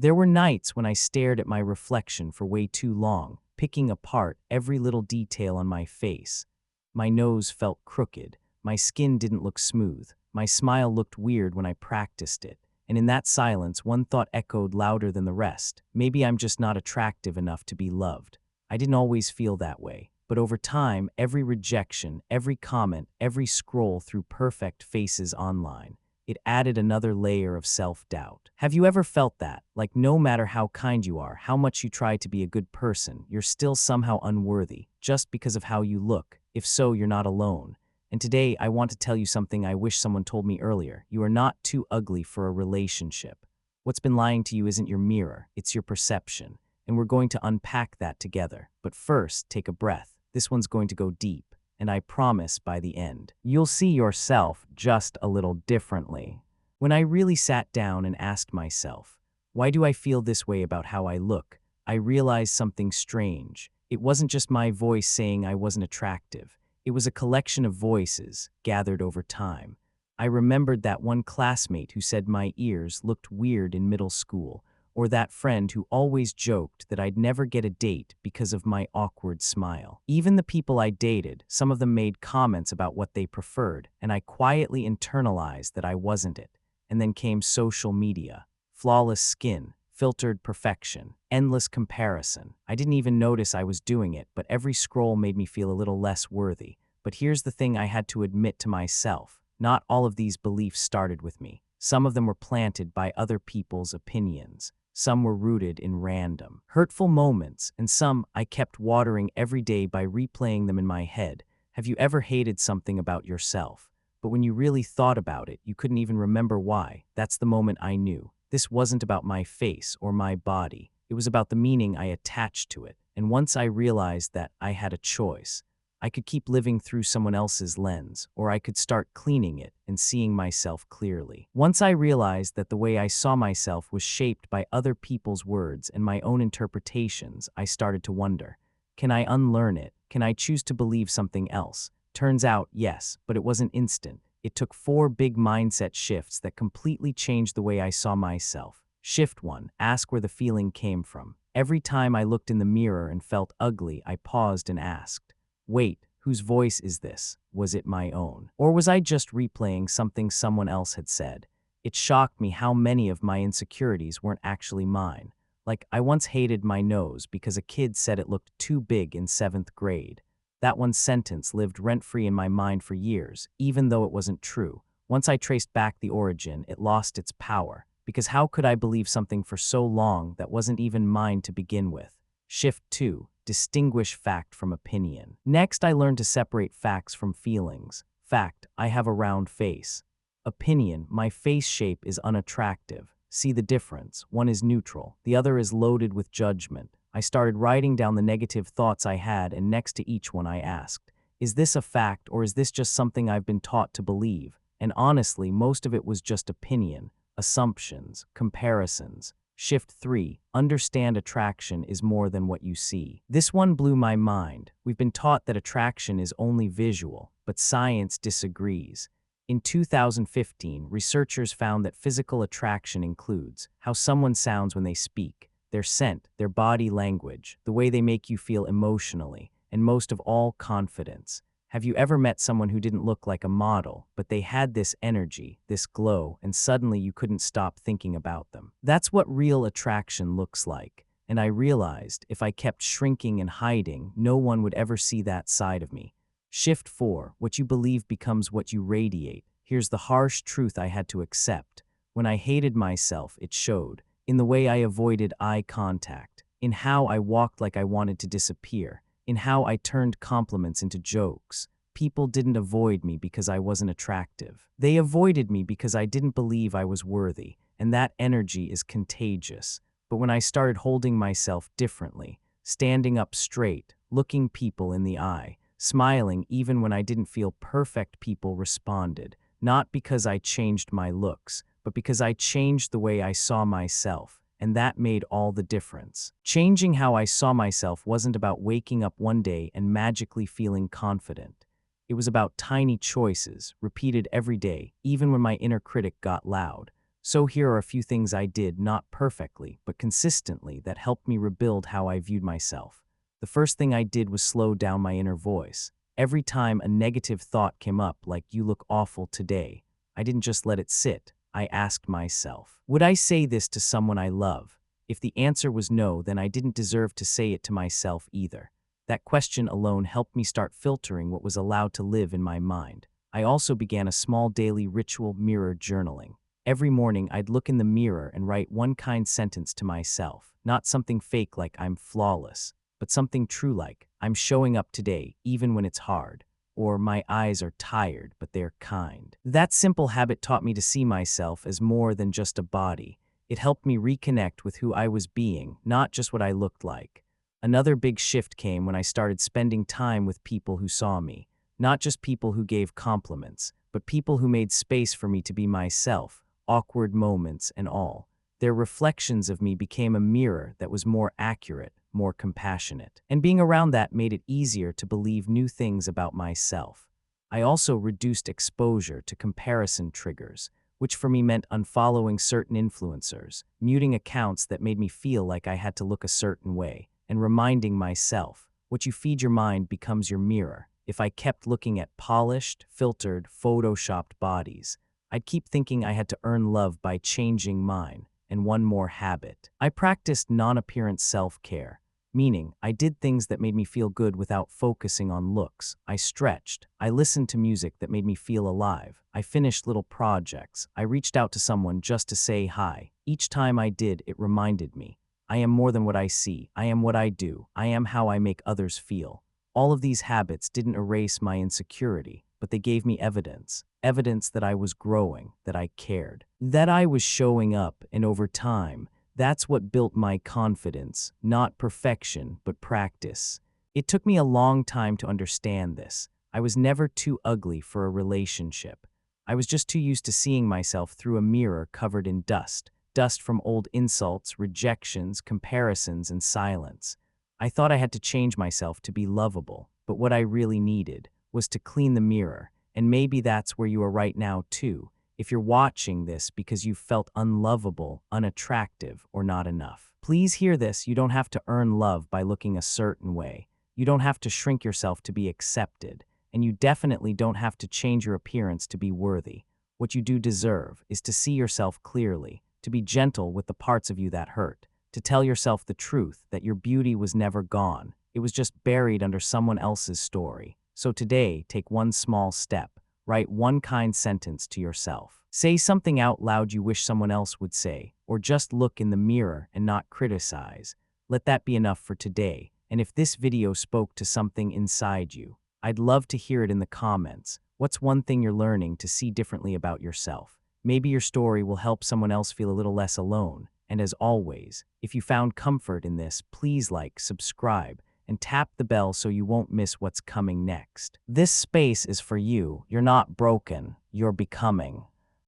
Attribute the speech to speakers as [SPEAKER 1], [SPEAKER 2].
[SPEAKER 1] There were nights when I stared at my reflection for way too long, picking apart every little detail on my face. My nose felt crooked, my skin didn't look smooth, my smile looked weird when I practiced it, and in that silence one thought echoed louder than the rest: maybe I'm just not attractive enough to be loved. I didn't always feel that way, but over time, every rejection, every comment, every scroll through perfect faces online, it added another layer of self-doubt. Have you ever felt that? Like no matter how kind you are, how much you try to be a good person, you're still somehow unworthy, just because of how you look. If so, you're not alone. And today, I want to tell you something I wish someone told me earlier. You are not too ugly for a relationship. What's been lying to you isn't your mirror, it's your perception. And we're going to unpack that together. But first, take a breath. This one's going to go deep. And I promise by the end, you'll see yourself just a little differently. When I really sat down and asked myself, why do I feel this way about how I look? I realized something strange. It wasn't just my voice saying I wasn't attractive. It was a collection of voices gathered over time. I remembered that one classmate who said my ears looked weird in middle school, or that friend who always joked that I'd never get a date because of my awkward smile. Even the people I dated, some of them made comments about what they preferred, and I quietly internalized that I wasn't it. And then came social media. Flawless skin, filtered perfection, endless comparison. I didn't even notice I was doing it, but every scroll made me feel a little less worthy. But here's the thing I had to admit to myself. Not all of these beliefs started with me. Some of them were planted by other people's opinions. Some were rooted in random, hurtful moments, and some I kept watering every day by replaying them in my head. Have you ever hated something about yourself? But when you really thought about it, you couldn't even remember why. That's the moment I knew. This wasn't about my face or my body. It was about the meaning I attached to it. And once I realized that I had a choice, I could keep living through someone else's lens, or I could start cleaning it and seeing myself clearly. Once I realized that the way I saw myself was shaped by other people's words and my own interpretations, I started to wonder, can I unlearn it? Can I choose to believe something else? Turns out, yes, but it wasn't instant. It took 4 big mindset shifts that completely changed the way I saw myself. Shift 1, ask where the feeling came from. Every time I looked in the mirror and felt ugly, I paused and asked, wait, whose voice is this? Was it my own? Or was I just replaying something someone else had said? It shocked me how many of my insecurities weren't actually mine. Like, I once hated my nose because a kid said it looked too big in 7th grade. That one sentence lived rent-free in my mind for years, even though it wasn't true. Once I traced back the origin, it lost its power. Because how could I believe something for so long that wasn't even mine to begin with? Shift 2. Distinguish fact from opinion. Next, I learned to separate facts from feelings. Fact, I have a round face. Opinion, my face shape is unattractive. See the difference. One is neutral, the other is loaded with judgment. I started writing down the negative thoughts I had, and next to each one I asked, is this a fact or is this just something I've been taught to believe? And honestly, most of it was just opinion, assumptions, comparisons. Shift 3, understand attraction is more than what you see. This one blew my mind. We've been taught that attraction is only visual, but science disagrees. In 2015, researchers found that physical attraction includes how someone sounds when they speak, their scent, their body language, the way they make you feel emotionally, and most of all, confidence. Have you ever met someone who didn't look like a model, but they had this energy, this glow, and suddenly you couldn't stop thinking about them? That's what real attraction looks like. And I realized if I kept shrinking and hiding, no one would ever see that side of me. Shift 4, what you believe becomes what you radiate. Here's the harsh truth I had to accept. When I hated myself, it showed. In the way I avoided eye contact, in how I walked like I wanted to disappear, in how I turned compliments into jokes. People didn't avoid me because I wasn't attractive. They avoided me because I didn't believe I was worthy, and that energy is contagious. But when I started holding myself differently, standing up straight, looking people in the eye, smiling even when I didn't feel perfect, people responded. Not because I changed my looks, but because I changed the way I saw myself. And that made all the difference. Changing how I saw myself wasn't about waking up one day and magically feeling confident. It was about tiny choices, repeated every day, even when my inner critic got loud. So here are a few things I did, not perfectly, but consistently, that helped me rebuild how I viewed myself. The first thing I did was slow down my inner voice. Every time a negative thought came up, like "you look awful today," I didn't just let it sit. I asked myself, would I say this to someone I love? If the answer was no, then I didn't deserve to say it to myself either. That question alone helped me start filtering what was allowed to live in my mind. I also began a small daily ritual: mirror journaling. Every morning, I'd look in the mirror and write one kind sentence to myself, not something fake like "I'm flawless," but something true like "I'm showing up today, even when it's hard," or "my eyes are tired, but they're kind." That simple habit taught me to see myself as more than just a body. It helped me reconnect with who I was being, not just what I looked like. Another big shift came when I started spending time with people who saw me, not just people who gave compliments, but people who made space for me to be myself, awkward moments and all. Their reflections of me became a mirror that was more accurate, more compassionate. And being around that made it easier to believe new things about myself. I also reduced exposure to comparison triggers, which for me meant unfollowing certain influencers, muting accounts that made me feel like I had to look a certain way, and reminding myself, what you feed your mind becomes your mirror. If I kept looking at polished, filtered, photoshopped bodies, I'd keep thinking I had to earn love by changing mine. And one more habit. I practiced non-appearance self-care, meaning I did things that made me feel good without focusing on looks. I stretched. I listened to music that made me feel alive. I finished little projects. I reached out to someone just to say hi. Each time I did, it reminded me, I am more than what I see. I am what I do. I am how I make others feel. All of these habits didn't erase my insecurity, but they gave me evidence. Evidence that I was growing, that I cared, that I was showing up, and over time, that's what built my confidence, not perfection, but practice. It took me a long time to understand this. I was never too ugly for a relationship. I was just too used to seeing myself through a mirror covered in dust. Dust from old insults, rejections, comparisons, and silence. I thought I had to change myself to be lovable, but what I really needed was to clean the mirror. And maybe that's where you are right now too, if you're watching this because you felt unlovable, unattractive, or not enough. Please hear this: you don't have to earn love by looking a certain way. You don't have to shrink yourself to be accepted. And you definitely don't have to change your appearance to be worthy. What you do deserve is to see yourself clearly, to be gentle with the parts of you that hurt, to tell yourself the truth that your beauty was never gone. It was just buried under someone else's story. So today, take one small step. Write one kind sentence to yourself. Say something out loud you wish someone else would say, or just look in the mirror and not criticize. Let that be enough for today. And if this video spoke to something inside you, I'd love to hear it in the comments. What's one thing you're learning to see differently about yourself? Maybe your story will help someone else feel a little less alone. And as always, if you found comfort in this, please like, subscribe, and tap the bell so you won't miss what's coming next. This space is for you. You're not broken. You're becoming.